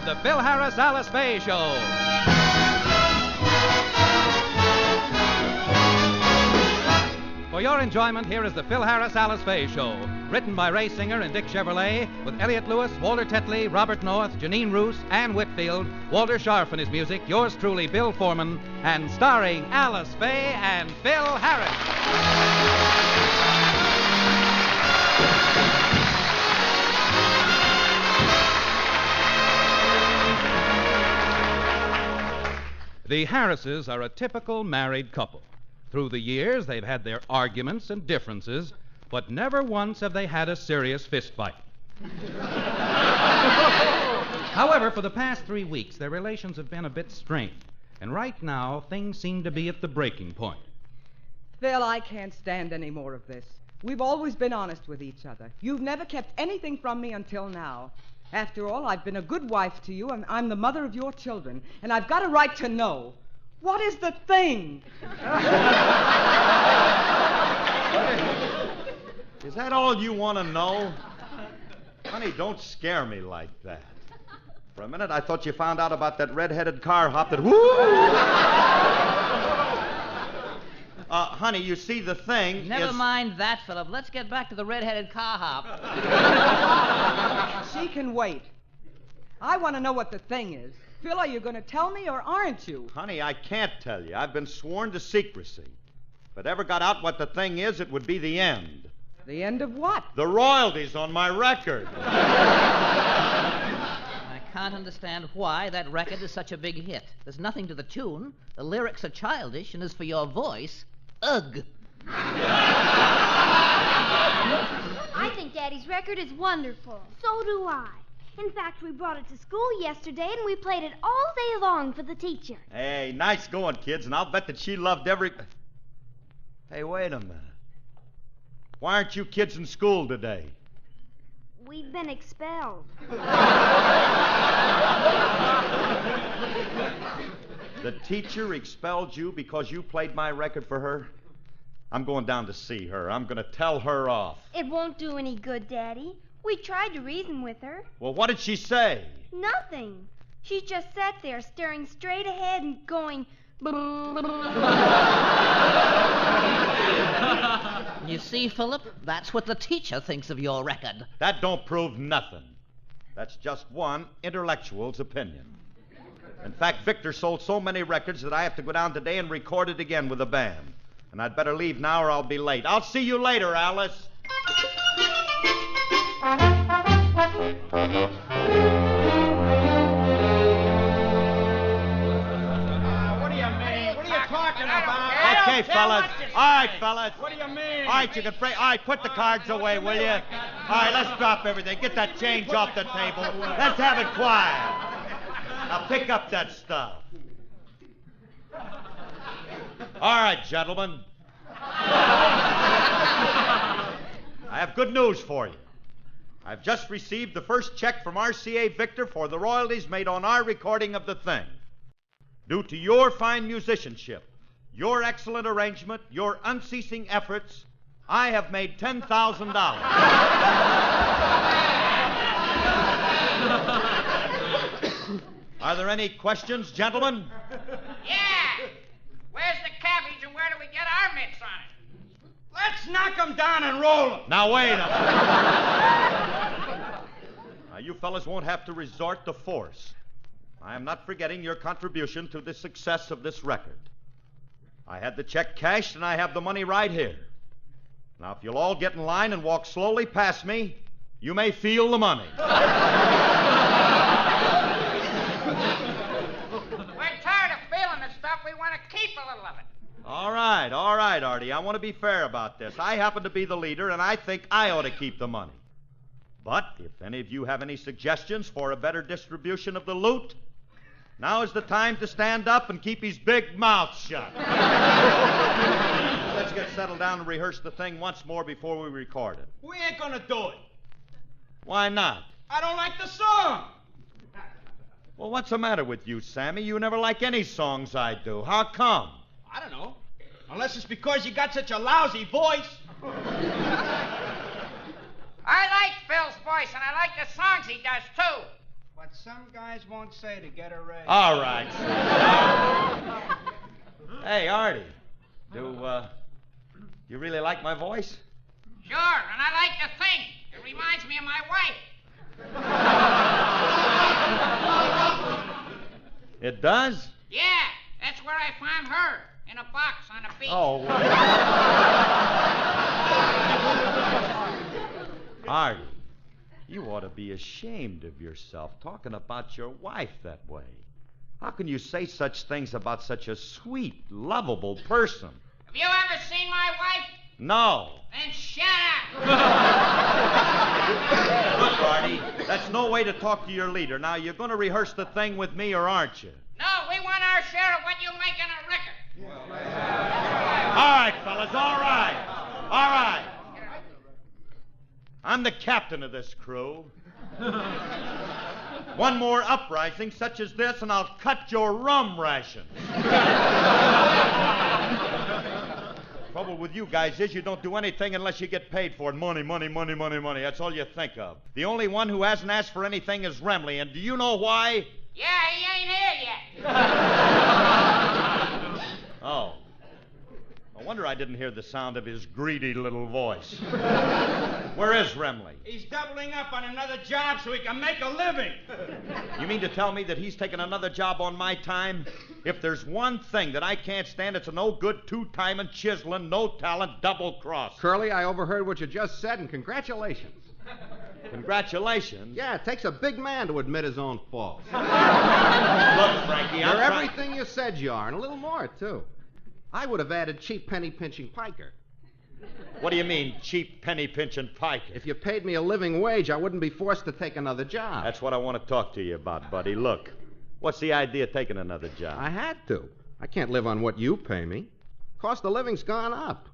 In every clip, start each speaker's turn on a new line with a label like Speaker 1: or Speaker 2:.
Speaker 1: of the Phil Harris Alice Faye Show. For your enjoyment, here is the Phil Harris Alice Faye Show. Written by Ray Singer and Dick Chevrolet, with Elliott Lewis, Walter Tetley, Robert North, Janine Roos, Ann Whitfield, Walter Scharf in his music, yours truly, Bill Foreman, and starring Alice Faye and Phil Harris. The Harrises are a typical married couple. Through the years, they've had their arguments and differences, but never once have they had a serious fist fight. However, for the past 3 weeks, their relations have been a bit strained, and right now, things seem to be at the breaking point.
Speaker 2: Phil, I can't stand any more of this. We've always been honest with each other. You've never kept anything from me until now. After all, I've been a good wife to you, and I'm the mother of your children, and I've got a right to know. What is the thing?
Speaker 3: Is that all you want to know? Honey, don't scare me like that. For a minute, I thought you found out about that red-headed car hop that... honey, you see, the thing
Speaker 4: Never mind that, Philip. Let's get back to the red-headed car hop.
Speaker 2: She can wait. I want to know what the thing is. Phil, are you going to tell me or aren't you?
Speaker 3: Honey, I can't tell you. I've been sworn to secrecy. If it ever got out what the thing is, it would be the end.
Speaker 2: The end of what?
Speaker 3: The royalties on my record.
Speaker 4: I can't understand why that record is such a big hit. There's nothing to the tune. The lyrics are childish, and as for your voice, ugh.
Speaker 5: I think Daddy's record is wonderful. So do I. In fact, we brought it to school yesterday, and we played it all day long for the teacher.
Speaker 3: Hey, nice going, kids, and I'll bet that she loved every... Hey, wait a minute. Why aren't you kids in school today?
Speaker 5: We've been expelled.
Speaker 3: The teacher expelled you because you played my record for her? I'm going down to see her. I'm going to tell her off.
Speaker 5: It won't do any good, Daddy. We tried to reason with her.
Speaker 3: Well, what did she say?
Speaker 5: Nothing. She just sat there staring straight ahead and going...
Speaker 4: You see, Philip, that's what the teacher thinks of your record.
Speaker 3: That don't prove nothing. That's just one intellectual's opinion. In fact, Victor sold so many records that I have to go down today and record it again with a band. And I'd better leave now or I'll be late. I'll see you later, Alice. Okay, fellas. All right, fellas.
Speaker 6: What do you mean?
Speaker 3: All right, you can pray. All right, put the cards away, will you? All right, let's drop everything. Get that change off the table. Let's have it quiet. Now pick up that stuff. All right, gentlemen. I have good news for you. I've just received the first check from RCA Victor for the royalties made on our recording of the thing. Due to your fine musicianship, your excellent arrangement, your unceasing efforts, I have made $10,000. Are there any questions, gentlemen?
Speaker 6: Yeah! Where's the cabbage and where do we get our mitts on it? Let's knock them down and roll them.
Speaker 3: Now, wait a minute. Now, you fellas won't have to resort to force. I am not forgetting your contribution to the success of this record. I had the check cashed, and I have the money right here. Now, if you'll all get in line and walk slowly past me, you may feel the money.
Speaker 6: We're tired of feeling the stuff. We want to keep a little of it.
Speaker 3: All right, Artie. I want to be fair about this. I happen to be the leader, and I think I ought to keep the money. But if any of you have any suggestions for a better distribution of the loot, now is the time to stand up and keep his big mouth shut. Let's get settled down and rehearse the thing once more before we record it.
Speaker 6: We ain't gonna do it.
Speaker 3: Why not?
Speaker 6: I don't like the song.
Speaker 3: Well, what's the matter with you, Sammy? You never like any songs I do. How come?
Speaker 6: I don't know. Unless it's because you got such a lousy voice. I like Phil's voice, and I like the songs he does, too. What some guys won't say to get a raise.
Speaker 3: All right. Hey, Artie. Do you really like my voice?
Speaker 6: Sure, and I like to sing. It reminds me of my wife.
Speaker 3: It does?
Speaker 6: Yeah, that's where I found her, in a box on a beach.
Speaker 3: Oh. Artie, you ought to be ashamed of yourself talking about your wife that way. How can you say such things about such a sweet, lovable person?
Speaker 6: Have you ever seen my wife?
Speaker 3: No.
Speaker 6: Then shut up.
Speaker 3: Look, Artie, that's no way to talk to your leader. Now, you're going to rehearse the thing with me, or aren't you?
Speaker 6: No, we want our share of what you make in a record.
Speaker 3: All right, fellas, all right. All right. I'm the captain of this crew. One more uprising such as this, and I'll cut your rum rations. Trouble with you guys is you don't do anything unless you get paid for it. Money, money, money, money, money. That's all you think of. The only one who hasn't asked for anything is Remley, and do you know why?
Speaker 6: Yeah, he ain't here yet.
Speaker 3: Oh. No wonder I didn't hear the sound of his greedy little voice. Where is Remley?
Speaker 6: He's doubling up on another job so he can make a living.
Speaker 3: You mean to tell me that he's taking another job on my time? If there's one thing that I can't stand, it's a no-good, two-timing, chiseling, no-talent, double-cross.
Speaker 7: Curly, I overheard what you just said, and congratulations.
Speaker 3: Congratulations?
Speaker 7: Yeah, it takes a big man to admit his own faults.
Speaker 3: Look, Frankie,
Speaker 7: You're everything you said you are, and a little more, too. I would have added cheap penny-pinching piker.
Speaker 3: What do you mean, cheap penny-pinching piker?
Speaker 7: If you paid me a living wage, I wouldn't be forced to take another job.
Speaker 3: That's what I want to talk to you about, buddy. Look, what's the idea of taking another job?
Speaker 7: I had to. I can't live on what you pay me. Cost of living's gone up.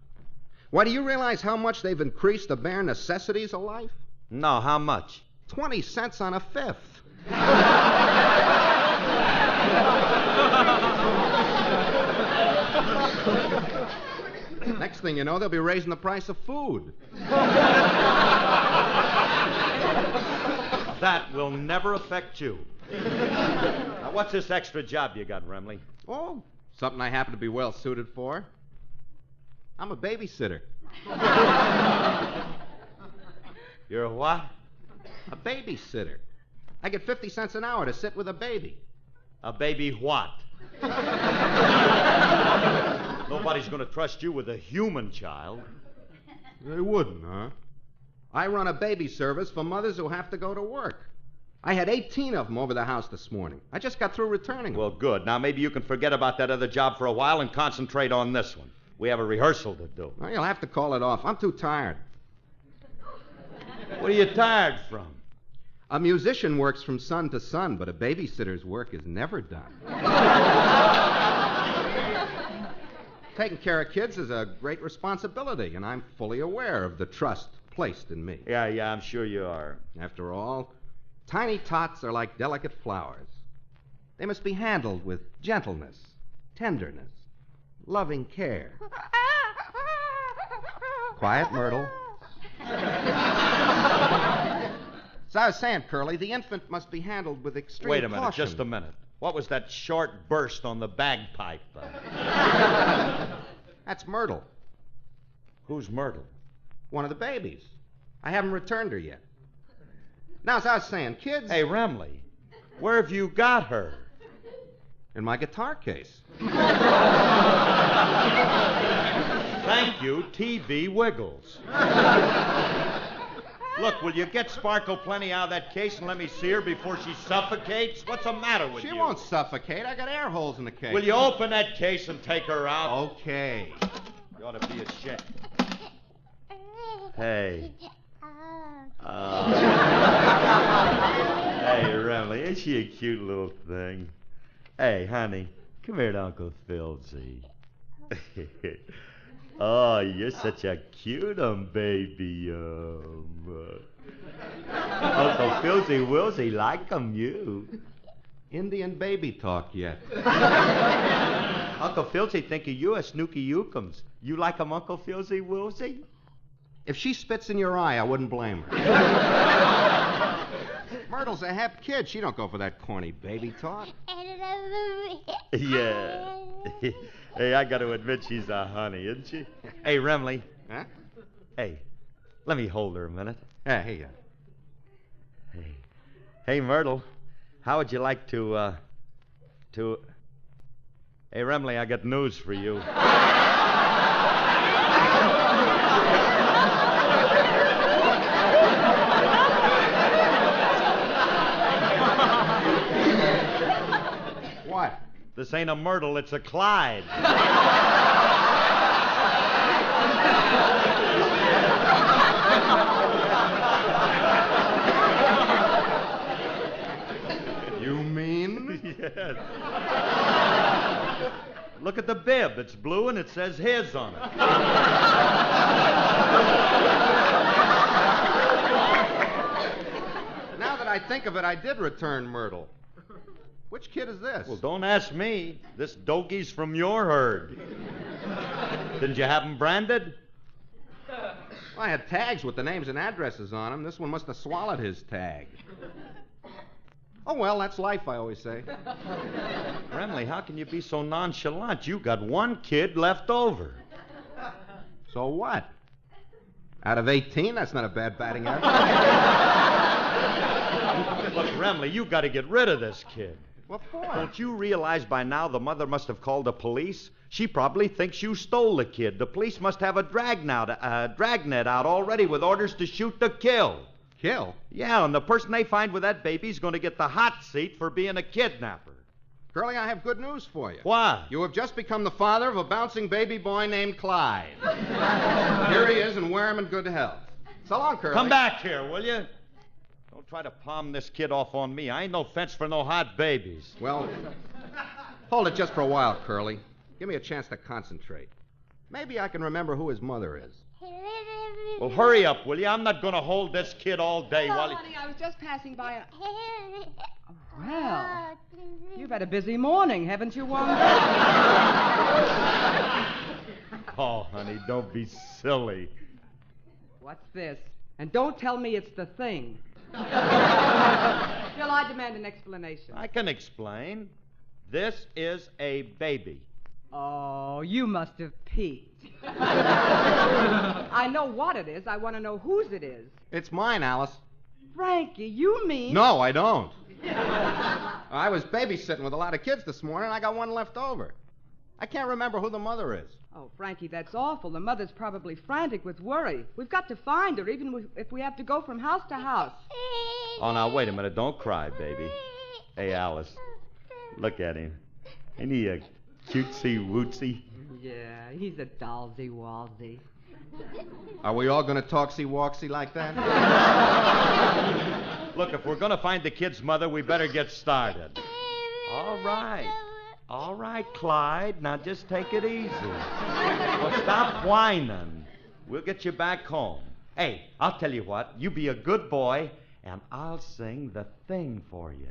Speaker 7: Why, do you realize how much they've increased the bare necessities of life?
Speaker 3: No, how much?
Speaker 7: 20 cents on a fifth. Next thing you know, they'll be raising the price of food.
Speaker 3: That will never affect you. Now, what's this extra job you got, Remley?
Speaker 7: Oh, something I happen to be well suited for. I'm a babysitter.
Speaker 3: You're a what?
Speaker 7: A babysitter. I get 50 cents an hour to sit with a baby.
Speaker 3: A baby what? Nobody's going to trust you with a human child.
Speaker 7: They wouldn't, huh? I run a baby service for mothers who have to go to work. I had 18 of them over the house this morning. I just got through returning them.
Speaker 3: Well, good. Now, maybe you can forget about that other job for a while and concentrate on this one. We have a rehearsal to do.
Speaker 7: Well, you'll have to call it off. I'm too tired.
Speaker 3: What are you tired from?
Speaker 7: A musician works from sun to sun, but a babysitter's work is never done. Taking care of kids is a great responsibility, and I'm fully aware of the trust placed in me.
Speaker 3: Yeah, I'm sure you are.
Speaker 7: After all, tiny tots are like delicate flowers. They must be handled with gentleness, tenderness, loving care. Quiet, Myrtle. So I was saying, Curly, the infant must be handled with extreme
Speaker 3: Wait a minute,
Speaker 7: caution.
Speaker 3: just a minute. What was that short burst on the bagpipe?
Speaker 7: That's Myrtle,
Speaker 3: Who's Myrtle?
Speaker 7: one of the babies. I haven't returned her yet. Now, as I was saying, kids...
Speaker 3: Hey, Remley, where have you got her?
Speaker 7: In my guitar case.
Speaker 3: Thank you, TV Wiggles. Look, will you get Sparkle plenty out of that case and let me see her before she suffocates? What's the matter with you?
Speaker 7: She won't suffocate. I got air holes in the case.
Speaker 3: Will you open that case and take her out?
Speaker 7: Okay.
Speaker 3: You ought to be ashamed. Hey. Hey, Remley, ain't she a cute little thing? Hey, honey, come here to Uncle Philzy. Oh, you're such a cute baby. Uncle Philzy Wilsey like you.
Speaker 7: Indian baby talk yet.
Speaker 3: Uncle Philzy think of you as Snooky Yookums. You like him, Uncle Philzy Wilsey?
Speaker 7: If she spits in your eye, I wouldn't blame her. Myrtle's a hep kid. She don't go for that corny baby talk.
Speaker 3: Yeah. Hey, I got to admit she's a honey, isn't she? Hey, Remley.
Speaker 7: Huh?
Speaker 3: Hey, let me hold her a minute.
Speaker 7: Yeah, here you go.
Speaker 3: Hey, Myrtle. How would you like to... Hey, Remley, I got news for you.
Speaker 7: What?
Speaker 3: This ain't a Myrtle, it's a Clyde.
Speaker 7: You mean?
Speaker 3: Yes. Look at the bib. It's blue and it says his on it.
Speaker 7: Now that I think of it, I did return Myrtle. Which kid is this?
Speaker 3: Well, don't ask me. This dogie's from your herd. Didn't you have him branded?
Speaker 7: Well, I had tags with the names and addresses on them. This one must have swallowed his tag. Oh, well, that's life, I always say.
Speaker 3: Remley, how can you be so nonchalant? You got one kid left over.
Speaker 7: So what? Out of 18, that's not a bad batting average.
Speaker 3: Look, Remley, you got to get rid of this kid.
Speaker 7: What for?
Speaker 3: Don't you realize by now the mother must have called the police? She probably thinks you stole the kid. The police must have a dragnet out already with orders to shoot to kill.
Speaker 7: Kill?
Speaker 3: Yeah, and the person they find with that baby's going to get the hot seat for being a kidnapper.
Speaker 7: Curly, I have good news for you.
Speaker 3: What?
Speaker 7: You have just become the father of a bouncing baby boy named Clyde. Here he is, and wear him in good health. So long, Curly.
Speaker 3: Come back here, will you? Don't try to palm this kid off on me. I ain't no fence for no hot babies.
Speaker 7: Well, hold it just for a while, Curly. Give me a chance to concentrate. Maybe I can remember who his mother is.
Speaker 3: Well, hurry up, will you? I'm not going to hold this kid all day
Speaker 2: Hello,
Speaker 3: while he...
Speaker 2: honey, I was just passing by. Well, you've had a busy morning, haven't you, Wanda?
Speaker 3: Oh, honey, don't be silly.
Speaker 2: What's this? And don't tell me it's the thing. Still, I demand an explanation.
Speaker 3: I can explain. This is a baby.
Speaker 2: Oh, you must have peeked. I know what it is. I want to know whose it is.
Speaker 7: It's mine, Alice.
Speaker 2: Frankie, you mean...
Speaker 7: No, I don't. I was babysitting with a lot of kids this morning. I got one left over. I can't remember who the mother is.
Speaker 2: Oh, Frankie, that's awful. The mother's probably frantic with worry. We've got to find her, even if we have to go from house to house.
Speaker 3: Oh, now, wait a minute. Don't cry, baby. Hey, Alice, look at him. Ain't he a cutesy-wootsy?
Speaker 2: Yeah, he's a dollsy-walsy.
Speaker 7: Are we all going to talksy-walksy like that?
Speaker 3: Look, if we're going to find the kid's mother, we better get started. All right. All right, Clyde. Now just take it easy. Well, stop whining. We'll get you back home. Hey, I'll tell you what. You be a good boy, and I'll sing the thing for you.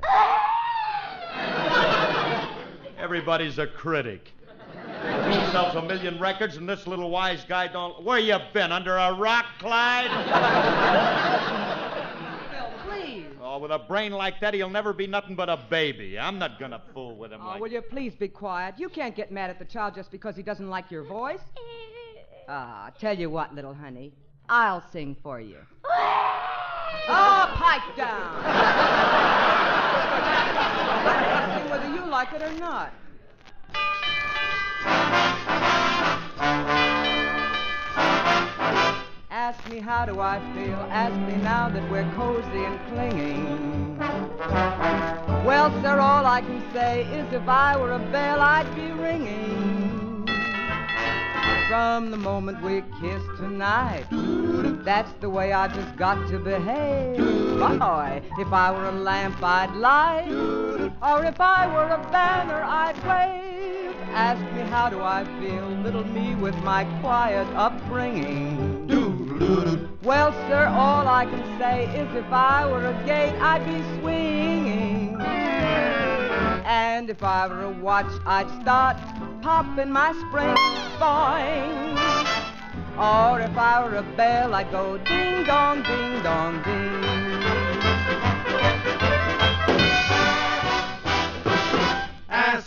Speaker 3: Everybody's a critic. He sells 1 million records, and this little wise guy don't... Where you been, under a rock, Clyde?
Speaker 2: Phil, please.
Speaker 3: Oh, with a brain like that, he'll never be nothing but a baby. I'm not gonna fool with him like...
Speaker 2: Will you please be quiet? You can't get mad at the child just because he doesn't like your voice. Tell you what, little honey. I'll sing for you. Oh, pipe down. I'll sing whether you like it or not. Ask me how do I feel, ask me now that we're cozy and clinging. Well, sir, all I can say is if I were a bell, I'd be ringing. From the moment we kissed tonight, that's the way I've just got to behave. Boy, if I were a lamp, I'd light, or if I were a banner, I'd wave. Ask me how do I feel, little me with my quiet upbringing. Well, sir, all I can say is if I were a gate, I'd be swinging. And if I were a watch, I'd start popping my spring, boing. Or if I were a bell, I'd go ding-dong, ding-dong, ding.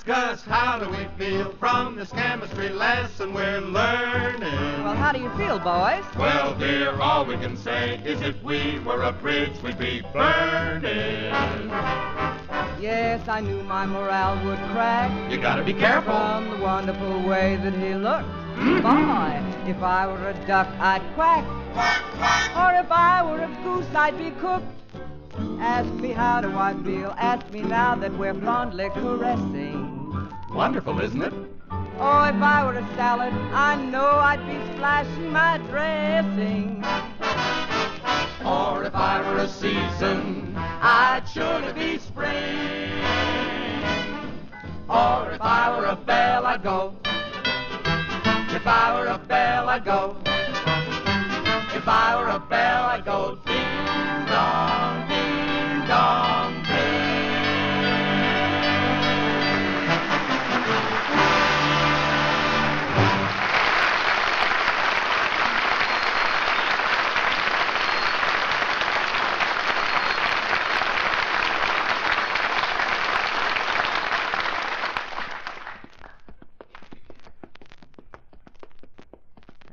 Speaker 8: ask us how do we feel from this chemistry lesson we're learning.
Speaker 2: Well, how do you feel, boys?
Speaker 8: Well, dear, all we can say is if we were a bridge, we'd be burning.
Speaker 2: Yes, I knew my morale would crack.
Speaker 8: You gotta be careful.
Speaker 2: From the wonderful way that he looked. Boy, if I were a duck, I'd quack. Or if I were a goose, I'd be cooked. Ask me how do I feel. Ask me now that we're fondly caressing.
Speaker 8: Wonderful, isn't it?
Speaker 2: Oh, if I were a salad, I know I'd be splashing my dressing.
Speaker 8: Or if I were a season, I'd surely be spring. Or if I were a bell, I'd go. If I were a bell, I'd go. If I were a bell, I'd go. Ding dong, ding dong,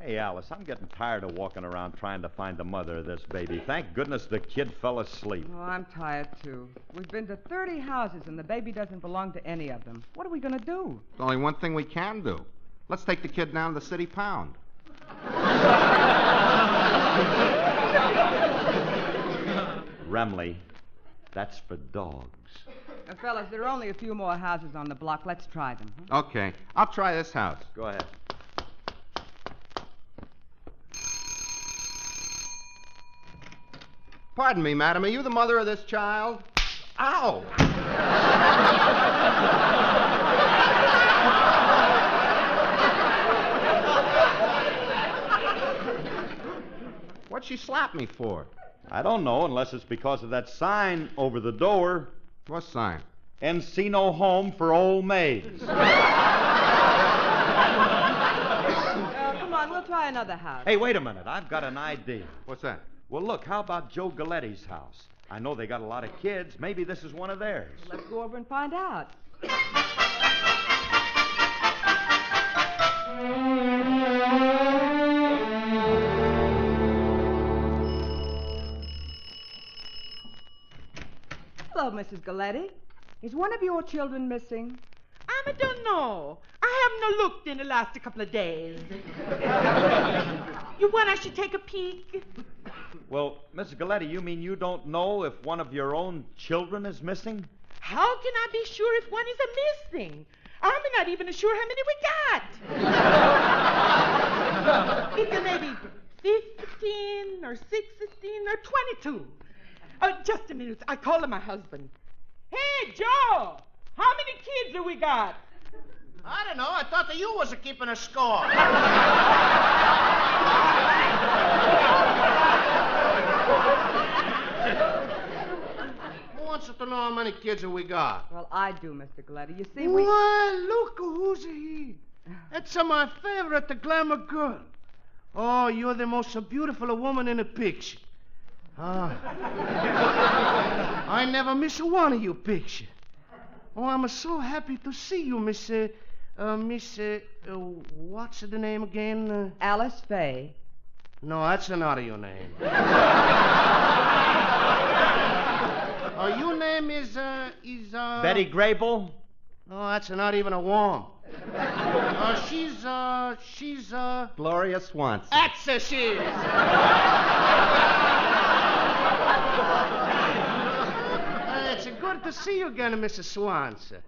Speaker 3: Hey, Alice, I'm getting tired of walking around trying to find the mother of this baby. Thank goodness the kid fell asleep.
Speaker 2: Oh, I'm tired, too. We've been to 30 houses, and the baby doesn't belong to any of them. What are we going to do?
Speaker 7: There's only one thing we can do. Let's take the kid down to the city pound.
Speaker 3: Remley, that's for dogs.
Speaker 2: Fellas, there are only a few more houses on the block. Let's try them. Huh?
Speaker 7: Okay, I'll try this house.
Speaker 3: Go ahead.
Speaker 7: Pardon me, madam. Are you the mother of this child? Ow! What'd she slap me for?
Speaker 3: I don't know, unless it's because of that sign over the door.
Speaker 7: What sign?
Speaker 3: Encino Home for Old Maids.
Speaker 2: Come on, we'll try another house.
Speaker 3: Hey, wait a minute. I've got an idea.
Speaker 7: What's that?
Speaker 3: Well, look, how about Joe Galetti's house? I know they got a lot of kids. Maybe this is one of theirs.
Speaker 2: Let's go over and find out. Hello, Mrs. Galetti. Is one of your children missing?
Speaker 9: I don't know. I haven't looked in the last couple of days. You want I should take a peek?
Speaker 3: Well, Mrs. Galetti, you mean you don't know if one of your own children is missing?
Speaker 9: How can I be sure if one is a missing? I'm not even sure how many we got. It's maybe 15 or 16 or 22. Just a minute. I call my husband. Hey, Joe! How many kids have we got?
Speaker 6: I don't know. I thought that you was keeping a score. Who wants to know how many kids have we got?
Speaker 2: Well, I do, Mr. Galetti. You see,
Speaker 6: Why, look who's he. It's my favorite, the glamour girl. Oh, you're the most beautiful woman in the picture. I never miss one of your picture. Oh, I'm so happy to see you, what's the name again?
Speaker 2: Alice Faye.
Speaker 6: No, that's not your name. Your name is
Speaker 3: Betty Grable?
Speaker 6: No, that's not even a woman. She's
Speaker 7: Gloria Swanson.
Speaker 6: That's she is. It's good to see you again, Mrs. Swanson.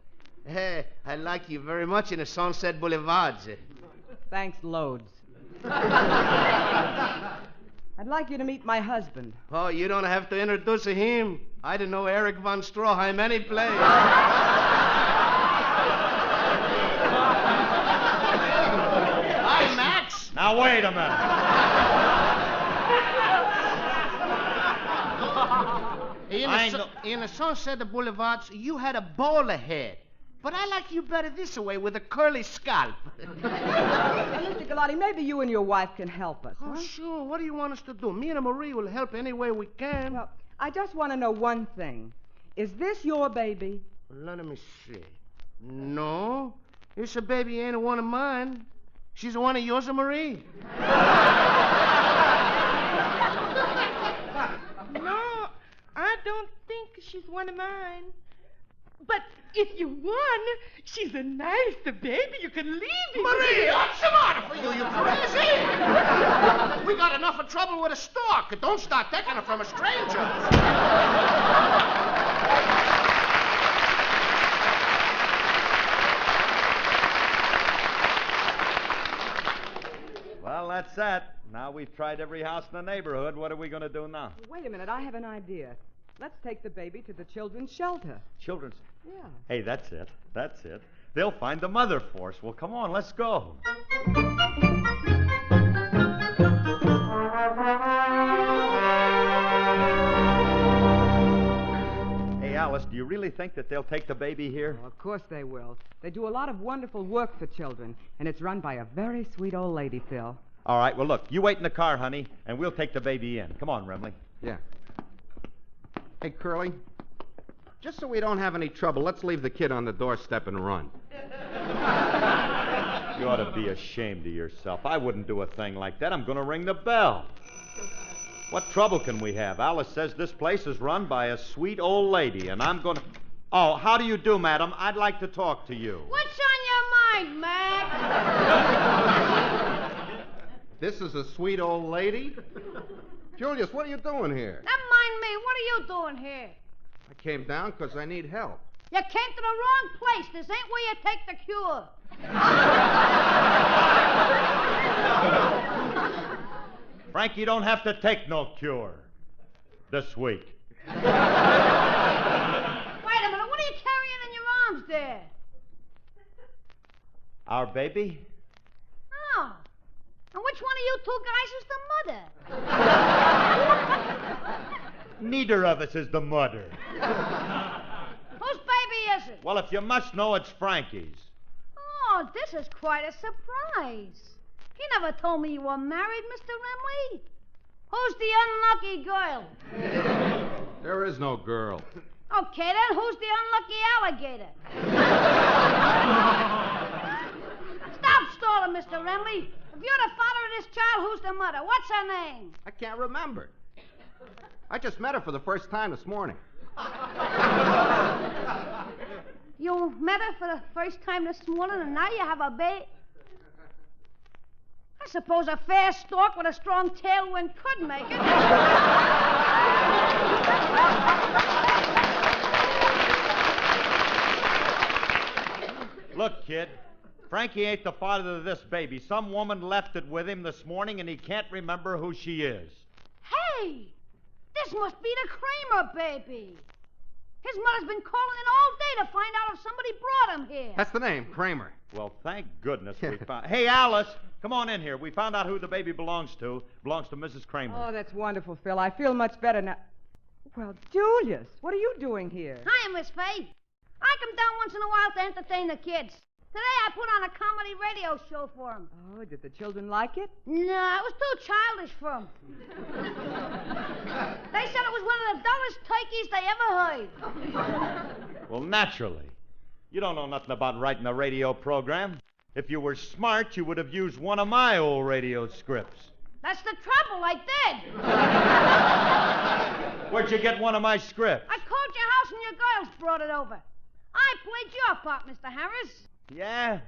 Speaker 6: Hey, I like you very much in the Sunset Boulevards.
Speaker 2: Thanks, loads. I'd like you to meet my husband.
Speaker 6: Oh, you don't have to introduce him. I didn't know Eric von Stroheim any place. Hi, Max.
Speaker 3: Now, wait a minute.
Speaker 6: In the Sunset Boulevards, you had a bowler head. But I like you better this way with a curly scalp.
Speaker 2: Mr. Galati, maybe you and your wife can help us.
Speaker 6: Oh,
Speaker 2: huh?
Speaker 6: sure. What do you want us to do? Me and Marie will help any way we can.
Speaker 2: Well, I just want to know one thing. Is this your baby?
Speaker 6: Let me see. No. This baby ain't one of mine. She's one of yours and Marie.
Speaker 9: No, I don't think she's one of mine. But if you won, she's a nice baby. You can leave me.
Speaker 6: Marie, what's the matter for you? You crazy? We got enough of trouble with a stork. Don't start taking her from a stranger.
Speaker 3: Well, that's that. Now we've tried every house in the neighborhood. What are we going to do now?
Speaker 2: Wait a minute, I have an idea. Let's take the baby to the children's shelter.
Speaker 3: Children's.
Speaker 2: Yeah.
Speaker 3: Hey, that's it. That's it. They'll find the mother for us. Well, come on, let's go. Hey, Alice, do you really think that they'll take the baby here?
Speaker 2: Oh, of course they will. They do a lot of wonderful work for children, and it's run by a very sweet old lady, Phil.
Speaker 3: All right, well, look, you wait in the car, honey, and we'll take the baby in. Come on, Remley.
Speaker 7: Yeah. Hey, Curly, just so we don't have any trouble, let's leave the kid on the doorstep and run.
Speaker 3: You ought to be ashamed of yourself. I wouldn't do a thing like that. I'm going to ring the bell. What trouble can we have? Alice says this place is run by a sweet old lady, and I'm going to... Oh, how do you do, madam? I'd like to talk to you.
Speaker 10: What's on your mind, Mac?
Speaker 7: This is a sweet old lady? Julius, what are you doing here?
Speaker 10: Never mind me. What are you doing here?
Speaker 7: I came down because I need help.
Speaker 10: You came to the wrong place. This ain't where you take the cure.
Speaker 3: Frank, you don't have to take no cure this week.
Speaker 10: Wait a minute. What are you carrying in your arms there?
Speaker 3: Our baby?
Speaker 10: Oh. And which one of you two guys is the mother?
Speaker 3: Neither of us is the mother.
Speaker 10: Whose baby is it?
Speaker 3: Well, if you must know, it's Frankie's.
Speaker 10: Oh, this is quite a surprise. You never told me you were married, Mr. Remley. Who's the unlucky girl?
Speaker 7: There is no girl.
Speaker 10: Okay, then who's the unlucky alligator? Stop stalling, Mr. Remley. If you're the father of this child, who's the mother? What's her name?
Speaker 7: I can't remember. I just met her for the first time this morning.
Speaker 10: You met her for the first time this morning, and now you have a baby? I suppose a fair stork with a strong tailwind could make it.
Speaker 3: Look, kid, Frankie ain't the father of this baby. Some woman left it with him this morning, and he can't remember who she is.
Speaker 10: Hey, this must be the Kramer baby. His mother's been calling in all day to find out if somebody brought him here.
Speaker 7: That's the name, Kramer.
Speaker 3: Well, thank goodness we found... Hey, Alice, come on in here. We found out who the baby belongs to. Belongs to Mrs. Kramer.
Speaker 2: Oh, that's wonderful, Phil. I feel much better now. Well, Julius, what are you doing here?
Speaker 10: Hiya, Miss Faye. I come down once in a while to entertain the kids. Today I put on a comedy radio show for them.
Speaker 2: Oh, did the children like it?
Speaker 10: No, it was too childish for them. They said it was one of the dullest turkeys they ever heard.
Speaker 3: Well, naturally. You don't know nothing about writing a radio program. If you were smart, you would have used one of my old radio scripts.
Speaker 10: That's the trouble, I did.
Speaker 3: Where'd you get one of my scripts?
Speaker 10: I called your house and your girls brought it over. I played your part, Mr. Harris.
Speaker 3: Yeah?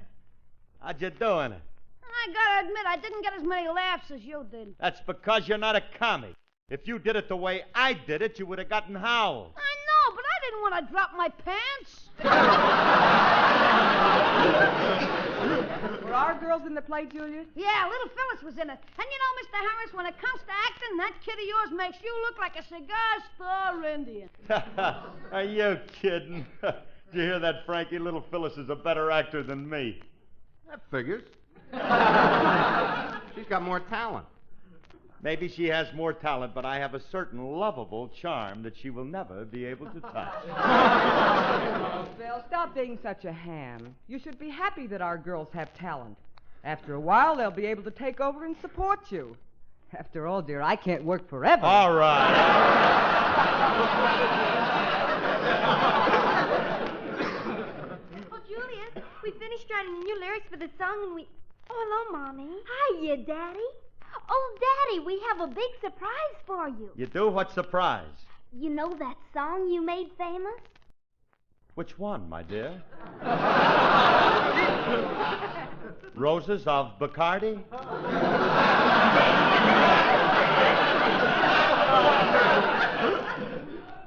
Speaker 3: How'd you doing it?
Speaker 10: I gotta admit, I didn't get as many laughs as you did.
Speaker 3: That's because you're not a comic. If you did it the way I did it, you would have gotten howls.
Speaker 10: I know, but I didn't want to drop my pants.
Speaker 2: Were our girls in the play, Julius?
Speaker 10: Yeah, little Phyllis was in it. And you know, Mr. Harris, when it comes to acting, that kid of yours makes you look like a cigar store Indian.
Speaker 3: Are you kidding? Did you hear that, Frankie? Little Phyllis is a better actor than me.
Speaker 7: That figures. She's got more talent.
Speaker 3: Maybe she has more talent, but I have a certain lovable charm that she will never be able to touch.
Speaker 2: Oh, Phil, stop being such a ham. You should be happy that our girls have talent. After a while, they'll be able to take over and support you. After all, dear, I can't work forever.
Speaker 3: All right.
Speaker 10: Oh, Julie,
Speaker 5: writing new lyrics for the song, and we... Oh, hello, Mommy. Hiya, Daddy. Oh, Daddy, we have a big surprise for you.
Speaker 3: You do? What surprise?
Speaker 5: You know that song you made famous?
Speaker 3: Which one, my dear? Roses of Bacardi?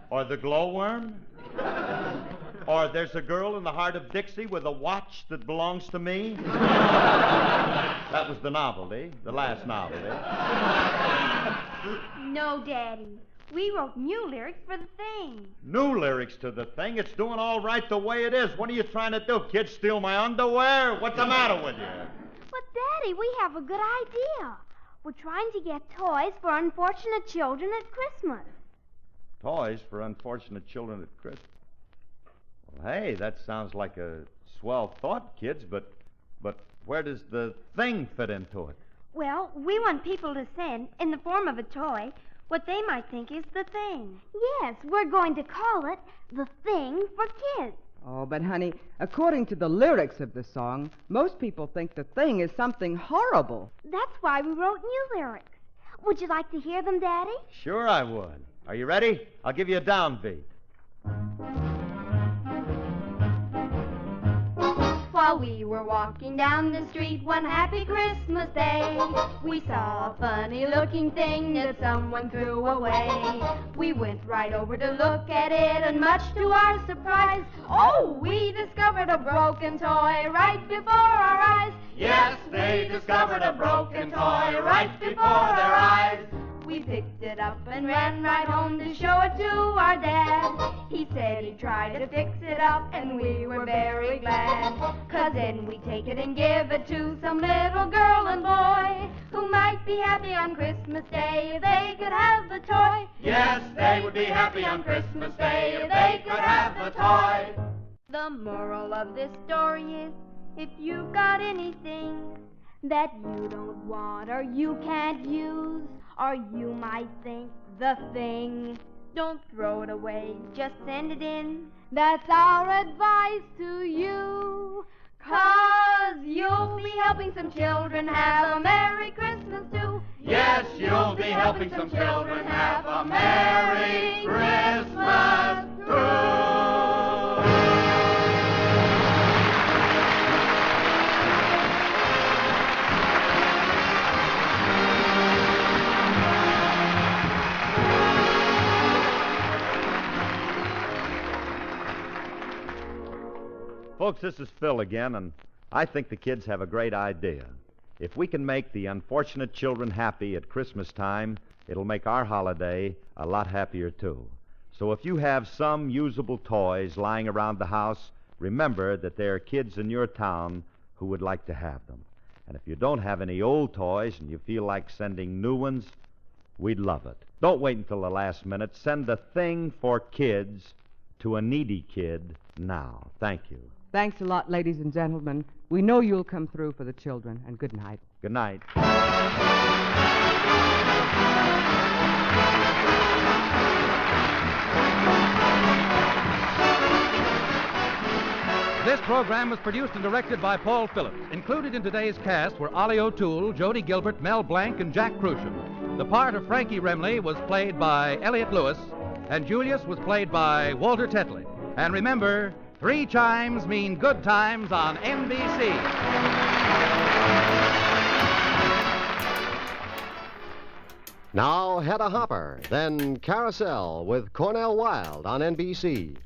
Speaker 3: Or the glowworm? Or there's a girl in the heart of Dixie with a watch that belongs to me? That was the novelty, the last novelty.
Speaker 5: No, Daddy. We wrote new lyrics for the thing.
Speaker 3: New lyrics to the thing? It's doing all right the way it is. What are you trying to do, kid? Steal my underwear? What's the matter with you?
Speaker 5: But, Daddy, we have a good idea. We're trying to get toys for unfortunate children at Christmas.
Speaker 3: Toys for unfortunate children at Christmas? Well, hey, that sounds like a swell thought, kids, but where does the thing fit into it?
Speaker 5: Well, we want people to send, in the form of a toy, what they might think is the thing. Yes, we're going to call it The Thing for Kids.
Speaker 2: Oh, but, honey, according to the lyrics of the song, most people think the thing is something horrible.
Speaker 5: That's why we wrote new lyrics. Would you like to hear them, Daddy?
Speaker 3: Sure I would. Are you ready? I'll give you a downbeat.
Speaker 5: While we were walking down the street one happy Christmas day, we saw a funny-looking thing that someone threw away. We went right over to look at it, and much to our surprise, oh, we discovered a broken toy right before our eyes.
Speaker 8: Yes, they discovered a broken toy right before their eyes.
Speaker 5: We picked it up and ran right home to show it to our dad. He said he'd try to fix it up, and we were very glad. 'Cause then we'd take it and give it to some little girl and boy who might be happy on Christmas Day if they could have the toy.
Speaker 8: Yes, they would be happy on Christmas Day if they could have the toy.
Speaker 5: The moral of this story is, if you've got anything that you don't want or you can't use, or you might think the thing, don't throw it away, just send it in. That's our advice to you. 'Cause you'll be helping some children have a Merry Christmas too.
Speaker 8: Yes, you'll be helping some children have a Merry Christmas too.
Speaker 3: Folks, this is Phil again, and I think the kids have a great idea. If we can make the unfortunate children happy at Christmas time, it'll make our holiday a lot happier, too. So if you have some usable toys lying around the house, remember that there are kids in your town who would like to have them. And if you don't have any old toys and you feel like sending new ones, we'd love it. Don't wait until the last minute. Send the thing for kids to a needy kid now. Thank you.
Speaker 2: Thanks a lot, ladies and gentlemen. We know you'll come through for the children, and good night.
Speaker 3: Good night.
Speaker 1: This program was produced and directed by Paul Phillips. Included in today's cast were Ollie O'Toole, Jody Gilbert, Mel Blanc, and Jack Crucian. The part of Frankie Remley was played by Elliot Lewis, and Julius was played by Walter Tetley. And remember, 3 chimes mean good times on NBC.
Speaker 11: Now, Hedda Hopper, then Carousel with Cornell Wilde on NBC.